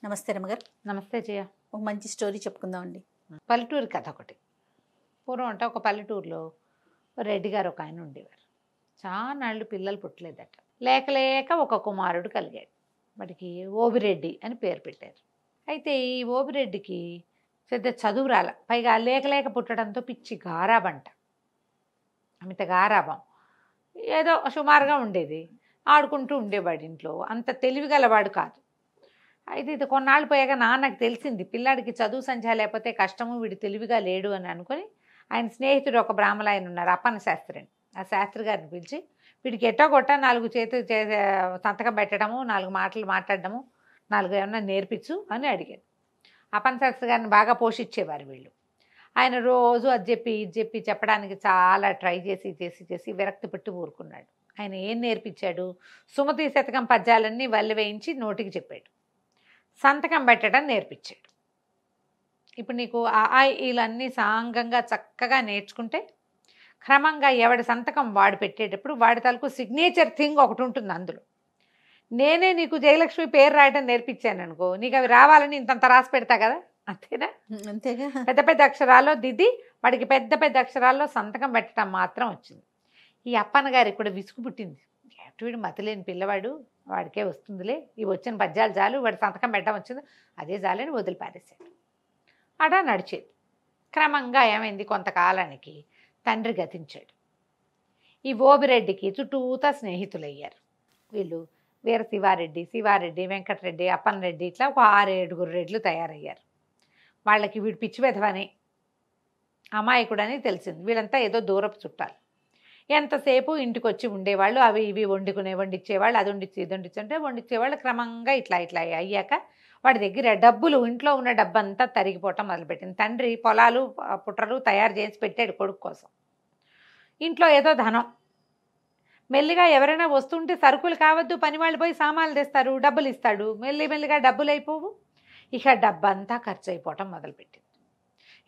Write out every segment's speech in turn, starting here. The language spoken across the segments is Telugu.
నమస్తే రమగారు. నమస్తే జయ. ఒక మంచి స్టోరీ చెప్పుకుందామండి. పల్లెటూరు కథ ఒకటి. పూర్వం అంటే ఒక పల్లెటూరులో రెడ్డి గారు ఒక ఆయన ఉండేవారు. చానాళ్ళు పిల్లలు పుట్టలేదట. లేక లేక ఒక కుమారుడు కలిగాడు. వాడికి ఓబిరెడ్డి అని పేరు పెట్టారు. అయితే ఈ ఓబిరెడ్డికి పెద్ద చదువు రాల, పైగా లేక లేక పుట్టడంతో పిచ్చి గారాబంట, అమిత గారాబం. ఏదో సుమారుగా ఉండేది, ఆడుకుంటూ ఉండేవాడు ఇంట్లో. అంత తెలివిగలవాడు కాదు. అయితే ఇది కొన్నాళ్ళు పోయాక నాన్నకు తెలిసింది, పిల్లాడికి చదువు సంధ్య లేకపోతే కష్టము, వీడు తెలివిగా లేడు అని అనుకుని ఆయన స్నేహితుడు ఒక బ్రాహ్మణ ఆయన ఉన్నారు, అప్పన్న శాస్త్రి అని. ఆ శాస్త్రి గారిని పిలిచి వీడికి ఎట్టో కొట్ట 4 చేతులు సంతకం పెట్టడము, 4 మాటలు మాట్లాడడము, 4 ఏమన్నా నేర్పించు అని అడిగాడు. అప్పన్న శాస్త్రి గారిని బాగా పోషించేవారు వీళ్ళు. ఆయన రోజు అది చెప్పి ఇది చెప్పి చెప్పడానికి చాలా ట్రై చేసి విరక్తి పెట్టి ఊరుకున్నాడు. ఆయన ఏం నేర్పించాడు? సుమతి శతకం పద్యాలన్నీ వల్లి వేయించి నోటికి చెప్పాడు. సంతకం పెట్టడం నేర్పించాడు. ఇప్పుడు నీకు ఇలన్నీ సాంగంగా చక్కగా నేర్చుకుంటే క్రమంగా ఎవడి సంతకం వాడు పెట్టేటప్పుడు వాడి తలకు సిగ్నేచర్ థింగ్ ఒకటి ఉంటుంది అందులో. నేనే నీకు జయలక్ష్మి పేరు రాయడం నేర్పించాను అనుకో, నీకు అవి రావాలని ఇంతంత రాసి పెడతా కదా, అంతేనా? అంతేగా. పెద్ద పెద్ద అక్షరాల్లో దిద్ది వాడికి పెద్ద పెద్ద అక్షరాల్లో సంతకం పెట్టడం మాత్రం వచ్చింది. ఈ అప్పన్న గారికి కూడా విసుగు పుట్టింది. వీడు మతిలేని పిల్లవాడు, వాడికే వస్తుందిలే, ఇవి వచ్చిన పద్యాలు చాలు, వాడి సంతకం పెట్టడం వచ్చింది, అదే చాలని వదిలిపారేశాడు. అలా నడిచేది. క్రమంగా ఏమైంది, కొంతకాలానికి తండ్రి గతించాడు. ఈ ఓబిరెడ్డికి చుట్టూతా స్నేహితులయ్యారు. వీళ్ళు వీర శివారెడ్డి, వెంకటరెడ్డి, అప్పన్నరెడ్డి, ఇట్లా ఒక 6-7 రెడ్లు తయారయ్యారు. వాళ్ళకి వీడు పిచ్చి వెధవని, అమాయకుడని తెలిసింది. వీళ్ళంతా ఏదో దూరపు చుట్టాలు. ఎంతసేపు ఇంటికి వచ్చి ఉండేవాళ్ళు, అవి ఇవి వండిచ్చేవాళ్ళు, అది వండిచ్చి ఇది వండిచ్చి వండిచ్చేవాళ్ళు. క్రమంగా ఇట్లా అయ్యాక వాడి దగ్గర డబ్బులు, ఇంట్లో ఉన్న డబ్బంతా తరిగిపోవటం మొదలుపెట్టింది. తండ్రి పొలాలు పుట్రలు తయారు చేసి పెట్టాడు కొడుకు కోసం. ఇంట్లో ఏదో ధనం, మెల్లిగా ఎవరైనా వస్తుంటే సరుకులు కావద్దు, పని వాళ్ళు పోయి సామాన్లు తెస్తారు, డబ్బులు ఇస్తాడు, మెల్లిగా డబ్బులు అయిపోవు. ఇక డబ్బంతా ఖర్చు అయిపోవటం మొదలుపెట్టింది.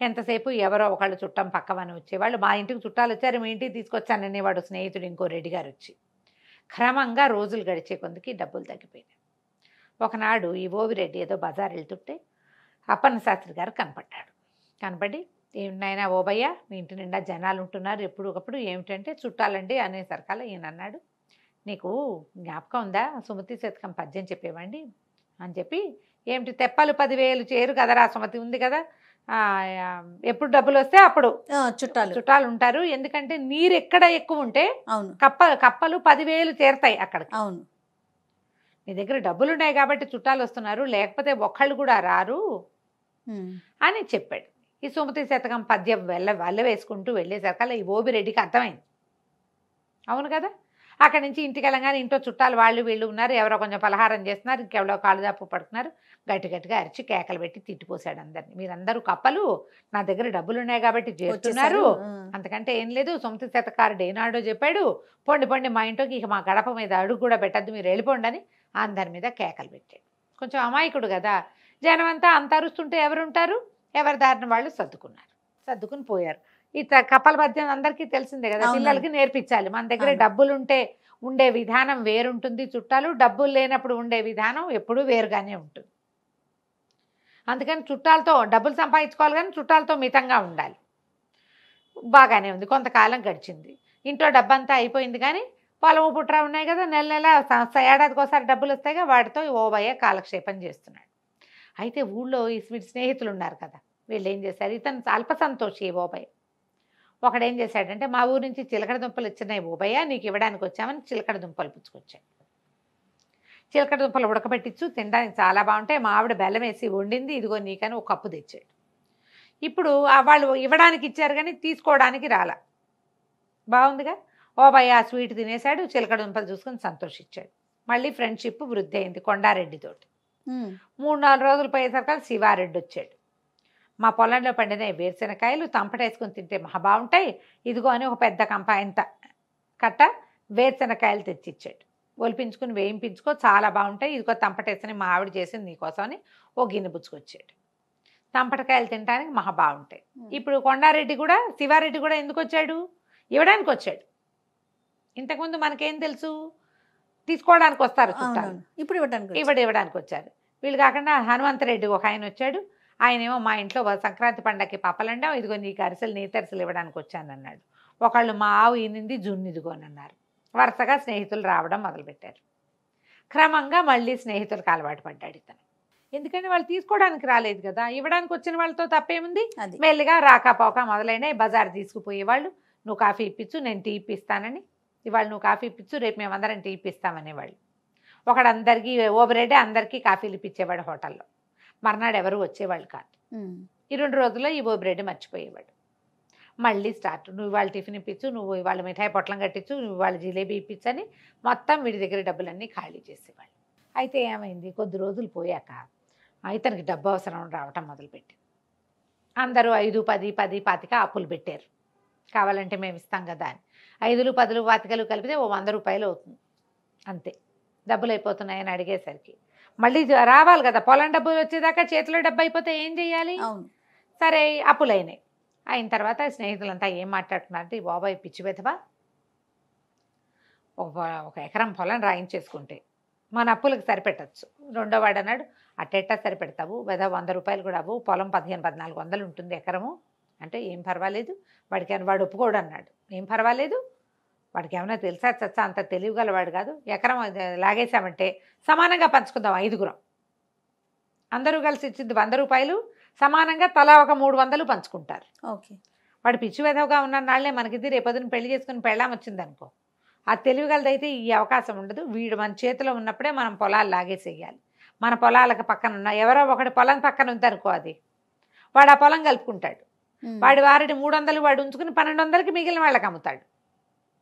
ఎంతసేపు ఎవరో ఒకళ్ళు చుట్టం పక్కవని వచ్చేవాళ్ళు. మా ఇంటికి చుట్టాలు వచ్చారు, మీ ఇంటికి తీసుకొచ్చాననేవాడు స్నేహితుడు ఇంకో రెడ్డి గారు వచ్చి. క్రమంగా రోజులు గడిచే కొందికి డబ్బులు తగ్గిపోయినాయి. ఒకనాడు ఈ ఓవిరెడ్డి ఏదో బజార్ వెళ్తుంటే అప్పన్న శాస్త్రి గారు కనపడి, ఏమిటైనా ఓబయ్య, మీ ఇంటి నిండా జనాలు ఉంటున్నారు ఎప్పుడు ఒకప్పుడు, ఏమిటంటే చుట్టాలండి అనేసరికల్లా ఈయన అన్నాడు, నీకు జ్ఞాపకం ఉందా, సుమతి శతకం పద్యం చెప్పేవండి అని చెప్పి, ఏమిటి తెప్పలు 10,000 చేరు కదరా, సుమతి ఉంది కదా, ఎప్పుడు డబ్బులు వస్తే అప్పుడు చుట్టాలు ఉంటారు, ఎందుకంటే నీరు ఎక్కడ ఎక్కువ ఉంటే కప్పలు 10,000 చేరుతాయి అక్కడికి. అవును, నీ దగ్గర డబ్బులు ఉన్నాయి కాబట్టి చుట్టాలు వస్తున్నారు, లేకపోతే ఒక్కళ్ళు కూడా రారు అని చెప్పాడు. ఈ సుమతి శతకం పద్యం వల్ల వేసుకుంటూ వెళ్ళేసరికల్లా ఈ ఓబిరెడ్డికి అర్థమైంది. అవును కదా, అక్కడి నుంచి ఇంటికి వెళ్ళగానే ఇంట్లో చుట్టాలు వాళ్ళు వీళ్ళు ఉన్నారు, ఎవరో కొంచెం పలహారం చేస్తున్నారు, ఇంకెవరో కాళ్ళదాపు పడుతున్నారు. గట్టిగా అరిచి కేకలు పెట్టి తిట్టిపోసాడు అందరినీ. మీరందరూ కప్పలు, నా దగ్గర డబ్బులు ఉన్నాయి కాబట్టి చేస్తున్నారు, అంతకంటే ఏం లేదు. సుమతి శతకారుడు ఏనాడో చెప్పాడు, పొండి మా ఇంట్లోకి ఇక మా గడప మీద అడుగు కూడా పెట్టద్దు, మీరు వెళ్ళిపోండి అని అందరి మీద కేకలు పెట్టాడు. కొంచెం అమాయకుడు కదా, జనం అంతా అంత అరుస్తుంటే ఎవరుంటారు, ఎవరి దారిని వాళ్ళు సర్దుకుని పోయారు. ఈ కప్పల పద్యం అందరికీ తెలిసిందే కదా, పిల్లలకి నేర్పించాలి. మన దగ్గర డబ్బులుంటే ఉండే విధానం వేరుంటుంది, చుట్టాలు డబ్బులు లేనప్పుడు ఉండే విధానం ఎప్పుడూ వేరుగానే ఉంటుంది. అందుకని చుట్టాలతో డబ్బులు సంపాదించుకోవాలి, కానీ చుట్టాలతో మితంగా ఉండాలి. బాగానే ఉంది. కొంతకాలం గడిచింది, ఇంట్లో డబ్బంతా అయిపోయింది, కానీ పొలము పుట్ర ఉన్నాయి కదా, నెల ఏడాదికి ఒకసారి డబ్బులు వస్తాయిగా, వాటితో ఓబయ్య కాలక్షేపం చేస్తున్నాడు. అయితే ఊళ్ళో ఈ స్నేహితులు ఉన్నారు కదా, వీళ్ళు ఏం చేశారు, ఇతను అల్ప సంతోషి ఓబయ్య. ఒకడేం చేశాడంటే, మా ఊరు నుంచి చిలకడ దుంపలు ఇచ్చినాయి ఓబయ్య, నీకు ఇవ్వడానికి వచ్చామని చిలకడ దుంపలు పుచ్చుకొచ్చాడు. చిలకడ దుంపలు ఉడకబెట్టించు, తినడానికి చాలా బాగుంటాయి, మా ఆవిడ బెల్లం వేసి వండింది, ఇదిగో నీకని ఒక కప్పు తెచ్చాడు. ఇప్పుడు వాళ్ళు ఇవ్వడానికి ఇచ్చారు కానీ తీసుకోవడానికి రాలా. బాగుందిగా, ఓబయ్య ఆ స్వీట్ తినేశాడు, చిలకడ దుంపలు చూసుకొని సంతోషించాడు. మళ్ళీ ఫ్రెండ్షిప్ వృద్ధి అయింది కొండారెడ్డితోటి. 3-4 రోజులు పోయేసరికి శివారెడ్డి వచ్చాడు. మా పొలంలో పండిన వేరుశెనకాయలు తంపటేసుకొని తింటే మహా బాగుంటాయి, ఇదిగో అని ఒక పెద్ద కంపాయంత కట్ట వేరుశెనకాయలు తెచ్చిచ్చాడు. ఒలిపించుకుని వేయింపించుకో, చాలా బాగుంటాయి, ఇదిగో తంపటేసుకుని మా ఆవిడ చేసింది నీకోసం అని ఓ గిన్నె పుచ్చుకొచ్చాడు. తంపటకాయలు తినడానికి మహా బాగుంటాయి. ఇప్పుడు కొండారెడ్డి కూడా శివారెడ్డి కూడా ఎందుకు వచ్చాడు, ఇవ్వడానికి వచ్చాడు. ఇంతకుముందు మనకేం తెలుసు, తీసుకోవడానికి వస్తారు చుట్టాలు, ఇప్పుడు ఇవ్వడానికి వచ్చారు. వీళ్ళు కాకుండా హనుమంతరెడ్డి ఒక ఆయన వచ్చాడు. ఆయనేమో మా ఇంట్లో సంక్రాంతి పండగకి పప్పలండాం, ఇదిగో నీకు అరిసెలు నేతరిసెలు ఇవ్వడానికి వచ్చానన్నాడు. ఒకళ్ళు మా ఆవు ఈనింది జున్ను ఇదిగోనన్నారు. వరుసగా స్నేహితులు రావడం మొదలుపెట్టారు. క్రమంగా మళ్ళీ స్నేహితులకు అలవాటు పడ్డాడు ఇతను. ఎందుకంటే వాళ్ళు తీసుకోవడానికి రాలేదు కదా, ఇవ్వడానికి వచ్చిన వాళ్ళతో తప్పేముంది. అది మెల్లిగా రాకపోక మొదలైనాయి. బజార్ తీసుకుపోయేవాళ్ళు, నువ్వు కాఫీ ఇప్పించు, నేను టీ ఇప్పిస్తానని. ఇవాళ నువ్వు కాఫీ ఇప్పించు, రేపు మేమందరం టీ ఇప్పిస్తామనేవాళ్ళు. ఒకడందరికీ ఓబరేడే అందరికీ కాఫీలు ఇప్పించేవాడు హోటల్లో. మర్నాడు ఎవరు వచ్చేవాళ్ళు కాదు. ఈ 2 రోజుల్లో ఈ ఓబిరెడ్డి మర్చిపోయేవాడు. మళ్ళీ స్టార్ట్, నువ్వు ఇవాళ టిఫిన్ ఇప్పించు, నువ్వు ఇవాళ మిఠాయి పొట్లం కట్టించు, నువ్వు ఇవాళ జిలేబీ ఇప్పించని మొత్తం వీడి దగ్గర డబ్బులన్నీ ఖాళీ చేసేవాళ్ళు. అయితే ఏమైంది, కొద్ది రోజులు పోయాక ఇతనికి డబ్బు అవసరం రావటం మొదలుపెట్టింది. అందరూ 5, 10, 10, 25 అప్పులు పెట్టారు. కావాలంటే మేము ఇస్తాం కదా అని. 5, 10, 25 కలిపితే ఓ 100 రూపాయలు అవుతుంది అంతే. డబ్బులు అయిపోతున్నాయని అడిగేసరికి మళ్ళీ రావాలి కదా, పొలం డబ్బులు వచ్చేదాకా చేతిలో డబ్బు అయిపోతే ఏం చేయాలి. అవును. సరే అప్పులైనాయి. అయిన తర్వాత స్నేహితులంతా ఏం మాట్లాడుతున్నారంటే, ఈ బాబాయ్ పిచ్చి వెధవా, ఒక ఎకరం పొలం రాయించేసుకుంటే మన అప్పులకు సరిపెట్టచ్చు. రెండో వాడు అన్నాడు, అట్టెట్టా సరిపెడతావు వెధవ, 100 రూపాయలు కూడా అవ్వు, పొలం 1500-1400 ఉంటుంది ఎకరము అంటే ఏం పర్వాలేదు. వాడు ఒప్పుకోడు అన్నాడు. ఏం పర్వాలేదు, వాడికి ఏమైనా తెలుసా చచ్చా, అంత తెలివిగలవాడు కాదు. ఎకరం లాగేశామంటే సమానంగా పంచుకుందాం, 5గురం అందరూ కలిసి ఇచ్చింది 100 రూపాయలు, సమానంగా తలా ఒక 300 పంచుకుంటారు. ఓకే. వాడు పిచ్చి వెధవగా ఉన్న నాళ్లే మనకిది రేపొద్దున పెళ్లి చేసుకుని పెళ్ళాం వచ్చిందనుకో, ఆ తెలివిగలదైతే ఈ అవకాశం ఉండదు. వీడు మన చేతిలో ఉన్నప్పుడే మనం పొలాలు లాగేసేయాలి. మన పొలాలకు పక్కన ఉన్న ఎవరో ఒకటి పొలం పక్కన ఉందనుకో, అది వాడు ఆ పొలం కలుపుకుంటాడు. వాడి 300 వాడు ఉంచుకుని 1200కి మిగిలిన వాళ్ళకి అమ్ముతాడు.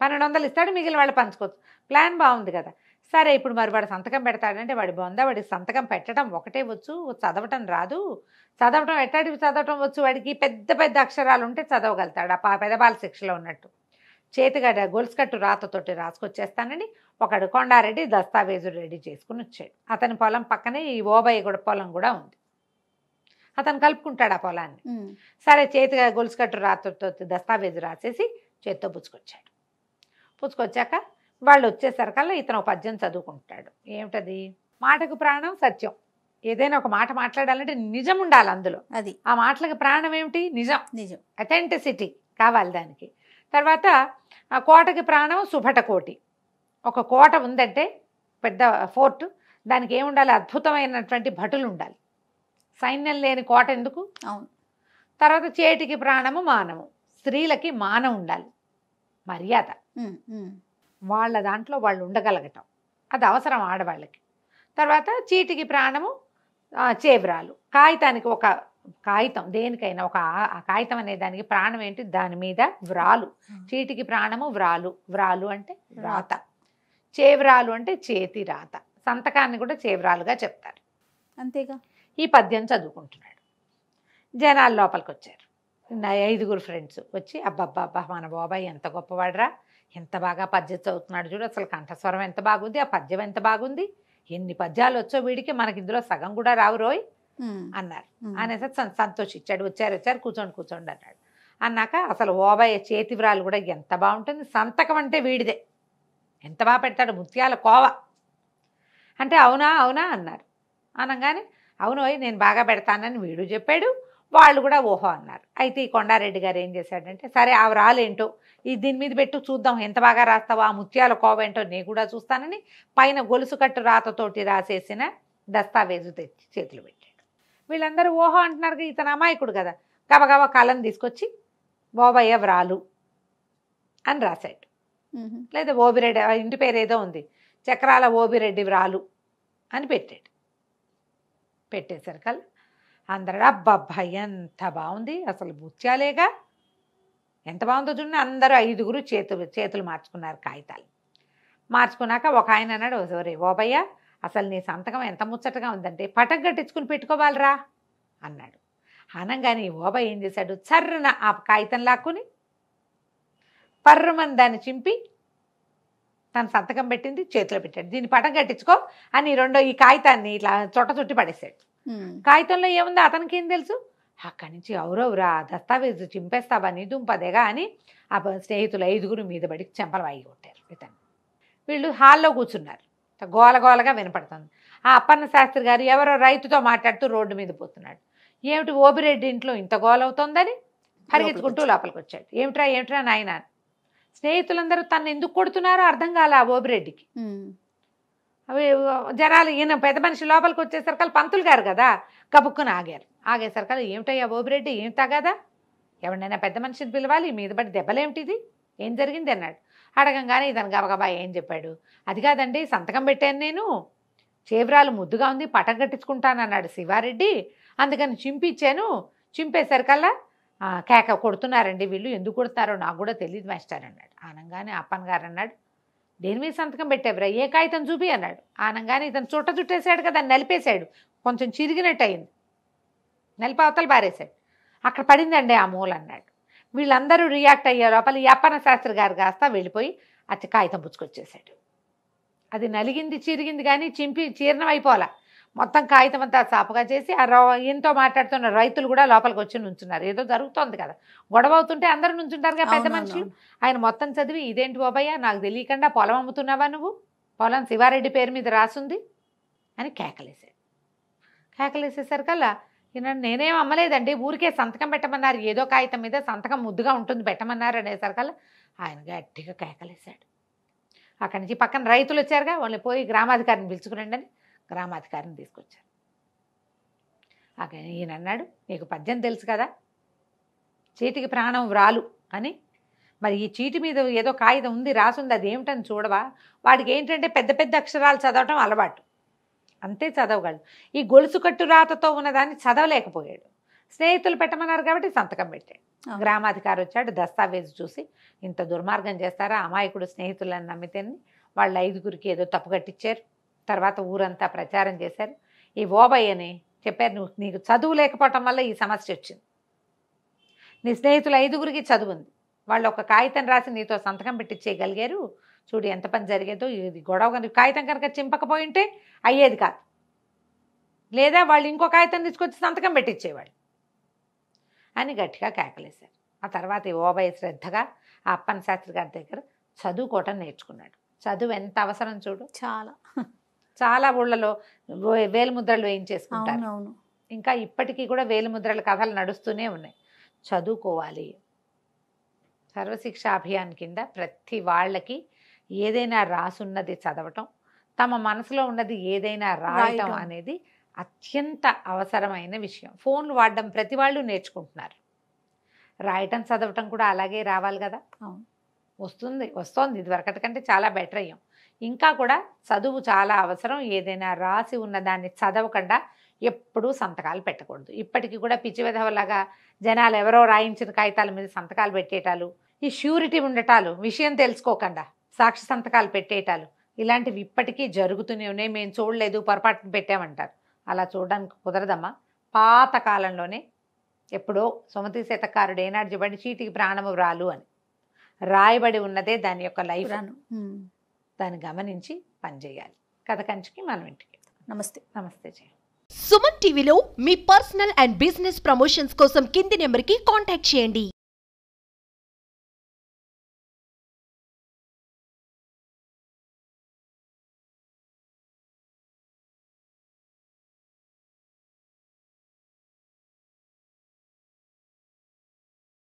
1200 ఇస్తాడు, మిగిలిన వాళ్ళు పంచుకోవచ్చు. ప్లాన్ బాగుంది కదా. సరే ఇప్పుడు మరి వాడు సంతకం పెడతాడంటే వాడి బొందా, వాడికి సంతకం పెట్టడం ఒకటే వచ్చు, చదవటం రాదు. చదవటం ఎట్టాడివి చదవటం వచ్చు, వాడికి పెద్ద పెద్ద అక్షరాలు ఉంటే చదవగలుగుతాడు. ఆ పెదబాల శిక్షలో ఉన్నట్టు చేతిగడ్డ గొలుసుకట్టు రాతతోటి రాసుకొచ్చేస్తానని ఒకడు కొండారెడ్డి దస్తావేజులు రెడీ చేసుకుని వచ్చాడు. అతని పొలం పక్కనే ఈ ఓబయ్య కూడా పొలం కూడా ఉంది. అతను కలుపుకుంటాడు ఆ పొలాన్ని. సరే చేతిగా గొలుసుకట్టు రాతతో దస్తావేజు రాసేసి చేత్తో పుచ్చుకొచ్చాడు. పుచ్చుకొచ్చాక వాళ్ళు వచ్చేసరికల్లా ఇతను ఒక పద్యం చదువుకుంటాడు. ఏమిటది, మాటకు ప్రాణం సత్యం. ఏదైనా ఒక మాట మాట్లాడాలంటే నిజం ఉండాలి అందులో. అది ఆ మాటలకు ప్రాణం ఏమిటి, నిజం. నిజం, అథెంటిసిటీ కావాలి దానికి. తర్వాత ఆ కోటకి ప్రాణం సుభటకోటి. ఒక కోట ఉందంటే పెద్ద ఫోర్ట్, దానికి ఏముండాలి, అద్భుతమైనటువంటి భటులు ఉండాలి. సైన్యం లేని కోట ఎందుకు. అవును. తర్వాత చేటికి ప్రాణము మానము, స్త్రీలకి మానం ఉండాలి, మర్యాద, వాళ్ళ దాంట్లో వాళ్ళు ఉండగలగటం, అది అవసరం ఆడవాళ్ళకి. తర్వాత చీటికి ప్రాణము చేవ్రాలు. కాగితానికి ఒక కాగితం, దేనికైనా ఒక కాగితం అనే దానికి ప్రాణం ఏంటి, దాని మీద వ్రాలు. చీటికి ప్రాణము వ్రాలు. వ్రాలు అంటే రాత, చేవ్రాలు అంటే చేతి రాత. సంతకాన్ని కూడా చేవ్రాలుగా చెప్తారు. అంతేగా. ఈ పద్యం చదువుకుంటున్నాడు. జనాలు లోపలికి వచ్చారు. 5గురు ఫ్రెండ్స్ వచ్చి, అబ్బబ్బబ్బా మన బాబాయ్ ఎంత గొప్పవాడరా, ఎంత బాగా పద్యం చదువుతున్నాడు చూడు, అసలు కంఠస్వరం ఎంత బాగుంది, ఆ పద్యం ఎంత బాగుంది, ఎన్ని పద్యాలు వచ్చో వీడికి, మనకి ఇందులో సగం కూడా రావు రోయ్ అన్నారు. అనేసి సంతోషించాడు. వచ్చారు కూర్చోండి అన్నాడు. అన్నాక అసలు ఓబయ్య చేతి వ్రాలు కూడా ఎంత బాగుంటుంది, సంతకం అంటే వీడిదే, ఎంత బాగా పెడతాడు, ముత్యాల కోవ అంటే. అవునా అన్నారు. అనగానే అవును నేను బాగా పెడతానని వీడు చెప్పాడు, వాళ్ళు కూడా ఓహో అన్నారు. అయితే ఈ కొండారెడ్డి గారు ఏం చేశాడంటే, సరే ఆ వ్రాలేంటో దీని మీద పెట్టు చూద్దాం, ఎంత బాగా రాస్తావో, ఆ ముత్యాల కోవ ఏంటో నేను కూడా చూస్తానని పైన గొలుసు కట్టు రాతతోటి రాసేసిన దస్తావేజు తెచ్చి చేతులు పెట్టాడు. వీళ్ళందరూ ఓహో అంటున్నారు. ఇతను అమాయకుడు కదా, గబగబా కలం తీసుకొచ్చి ఓబయ్య వ్రాలు అని రాశాడు. లేదా ఓబిరెడ్డి, ఇంటి పేరు ఏదో ఉంది, చక్రాల ఓబిరెడ్డి వ్రాలు అని పెట్టాడు. పెట్టేసరికల్లా అందరూ అబ్బబ్బా ఎంత బాగుంది, అసలు ముత్యాలేగా, ఎంత బాగుందో చూడండి. అందరూ 5గురు చేతులు మార్చుకున్నారు కాగితాలు. మార్చుకున్నాక ఒక ఆయన అన్నాడు, ఒరే ఓబయ్య అసలు నీ సంతకం ఎంత ముచ్చటగా ఉందంటే పటం కట్టించుకుని పెట్టుకోవాలరా అన్నాడు. అనగానే ఓబయ్య ఏం చేశాడు, చర్రన ఆ కాగితం లాక్కుని పర్రమని దాన్ని చింపి తన సంతకం పెట్టింది చేతిలో పెట్టాడు. దీన్ని పటం కట్టించుకో అని ఈ కాగితాన్ని ఇట్లా చుట్టి పడేశాడు. కాగితంలో ఏముందో అతనికి ఏం తెలుసు. అక్కడి నుంచి ఎవరెవరా దస్తావేజు చింపేస్తావా నీ దుంపదేగా అని ఆ స్నేహితులు 5గురు మీద పడి చెంపలు వాయి కొట్టారు ఇతను. వీళ్ళు హాల్లో కూర్చున్నారు, గోలగోలగా వినపడుతుంది. ఆ అప్పన్న శాస్త్రి గారు ఎవరో రైతుతో మాట్లాడుతూ రోడ్డు మీద పోతున్నాడు. ఏమిటి ఓబిరెడ్డి ఇంట్లో ఇంత గోలవుతోందని పరిగెత్తుకుంటూ లోపలికి వచ్చాడు. ఏమిట్రా నాయన, స్నేహితులందరూ తను ఎందుకు కొడుతున్నారో అర్థం కాలే ఆ ఓబిరెడ్డికి. అవి జనాలు ఈయన పెద్ద మనిషి లోపలికి వచ్చేసరికి పంతులు గారు కదా కబుక్కుని ఆగారు. ఆగేసరికి ఏమిటయ్యా ఓబిరెడ్డి, ఏం తాగాదా, ఎవరినైనా పెద్ద మనిషిని పిలవాలి, మీద పడి దెబ్బలేమిటిది, ఏం జరిగింది అన్నాడు. అడగంగానే ఇతను గబగబా ఏం చెప్పాడు. అది కాదండి, సంతకం పెట్టాను నేను, చేవ్రాలు ముద్దుగా ఉంది, పటం కట్టించుకుంటాను అన్నాడు శివారెడ్డి, అందుకని చింపిచ్చాను, చింపేసరికల్లా కేక కొడుతున్నారండి వీళ్ళు, ఎందుకు కొడుతున్నారో నాకు కూడా తెలియదు మాస్టర్ అన్నాడు. ఆనంగానే అప్పన్ గారు అన్నాడు, దేని మీద సంతకం పెట్టేవరా, ఏ కాగితం చూపి అన్నాడు. ఆనంగానే ఇతను చుట్టేసాడు కదా, నలిపేశాడు, కొంచెం చిరిగినట్టు అయింది, నలిపి అవతల బారేశాడు. అక్కడ పడిందండి ఆ మూల అన్నాడు. వీళ్ళందరూ రియాక్ట్ అయ్యే లోపల ఈ అప్పన్న శాస్త్రి గారు కాస్త వెళ్ళిపోయి అతి కాగితం పుచ్చుకొచ్చేసాడు. అది నలిగింది చిరిగింది కానీ చింపి చీర్ణం అయిపోవాలా, మొత్తం కాగితం అంతా సాపుగా చేసి ఆ ఈయనతో మాట్లాడుతున్న రైతులు కూడా లోపలికి వచ్చి నుంచున్నారు. ఏదో జరుగుతోంది కదా, గొడవ అవుతుంటే అందరూ నుంచుంటారు కదా పెద్ద మనుషులు. ఆయన మొత్తం చదివి, ఇదేంటి బాబయ్య, నాకు తెలియకుండా పొలం అమ్ముతున్నావా నువ్వు, పొలం శివారెడ్డి పేరు మీద రాసుంది అని కేకలేశాడు. కేకలేసేసరికల్లా ఈయన, నేనేం అమ్మలేదండి, ఊరికే సంతకం పెట్టమన్నారు, ఏదో కాగితం మీద సంతకం ముద్దుగా ఉంటుంది పెట్టమన్నారు అనేసరికల్లా ఆయన గట్టిగా కేకలేశాడు. అక్కడి నుంచి పక్కన రైతులు వచ్చారుగా, వాళ్ళని పోయి గ్రామాధికారిని పిలుచుకురండి అని గ్రామాధికారిని తీసుకొచ్చారు. అక్కడ ఈయన అన్నాడు, నీకు పద్యం తెలుసు కదా, చీటికి ప్రాణం వ్రాలు అని, మరి ఈ చీటి మీద ఏదో కాగితం ఉంది రాసుంది, అది ఏమిటని చూడవా. వాడికి ఏంటంటే పెద్ద పెద్ద అక్షరాలు చదవటం అలవాటు, అంతే చదవగలడు. ఈ గొలుసు కట్టు రాతతో ఉన్నదాన్ని చదవలేకపోయాడు. స్నేహితులు పెట్టమన్నారు కాబట్టి సంతకం పెట్టాడు. గ్రామాధికారి వచ్చాడు, దస్తావేజు చూసి, ఇంత దుర్మార్గం చేస్తారా, అమాయకుడు స్నేహితులను నమ్మితేని వాళ్ళ 5గురికి ఏదో తప్పు కట్టించారు. తర్వాత ఊరంతా ప్రచారం చేశారు. ఈ ఓబయ్యని చెప్పారు, నీకు చదువు లేకపోవటం వల్ల ఈ సమస్య వచ్చింది, నీ స్నేహితులు 5గురికి చదువు ఉంది, వాళ్ళు ఒక కాగితం రాసి నీతో సంతకం పెట్టించేయగలిగారు, చూడు ఎంత పని జరిగేదో. ఇది గొడవ, కాగితం కనుక చింపకపోయి ఉంటే అయ్యేది కాదు, లేదా వాళ్ళు ఇంకో కాగితం తీసుకొచ్చి సంతకం పెట్టించేవాళ్ళు అని గట్టిగా కేకలేశారు. ఆ తర్వాత ఈ ఓబయ్య శ్రద్ధగా ఆ అప్పన్న శాస్త్రి గారి దగ్గర చదువుకోవటం నేర్చుకున్నాడు. చదువు ఎంత అవసరం చూడు, చాలా ఊళ్ళలో వేలిముద్రలు వేయించేసుకుంటారు. ఇంకా ఇప్పటికీ కూడా వేలిముద్రల కథలు నడుస్తూనే ఉన్నాయి. చదువుకోవాలి. సర్వశిక్ష అభియాన్ కింద ప్రతి వాళ్ళకి ఏదైనా రాసున్నది చదవటం, తమ మనసులో ఉన్నది ఏదైనా రాయటం అనేది అత్యంత అవసరమైన విషయం. ఫోన్లు వాడడం ప్రతి వాళ్ళు నేర్చుకుంటున్నారు, రాయటం చదవటం కూడా అలాగే రావాలి కదా. వస్తోంది ఇదివరకటి కంటే చాలా బెటర్ అయ్యాం. ఇంకా కూడా చదువు చాలా అవసరం. ఏదైనా రాసి ఉన్న దాన్ని చదవకుండా ఎప్పుడూ సంతకాలు పెట్టకూడదు. ఇప్పటికీ కూడా పిచ్చి విధవలాగా జనాలు ఎవరో రాయించిన కాగితాల మీద సంతకాలు పెట్టేటాలు, ఈ ష్యూరిటీ ఉండటాలు, విషయం తెలుసుకోకుండా సాక్షి సంతకాలు పెట్టేటాలు, ఇలాంటివి ఇప్పటికీ జరుగుతూనే ఉన్నాయి. మేము చూడలేదు, పొరపాటున పెట్టామంటారు. అలా చూడడానికి కుదరదమ్మా. పాత కాలంలోనే ఎప్పుడో సుమతి శతకారుడు ఏనాడు చెప్పండి, చీటికి ప్రాణము వ్రాలు అని రాయబడి ఉన్నదే దాని యొక్క లైఫ్. దాన్ని గమనించి పనిచేయాలి. కథ కంచికి మనం ఇంటికి. నమస్తే జయ. సుమన్ టీవీలో మీ పర్సనల్ అండ్ బిజినెస్ ప్రమోషన్స్ కోసం కింది నెంబర్కి కాంటాక్ట్ చేయండి.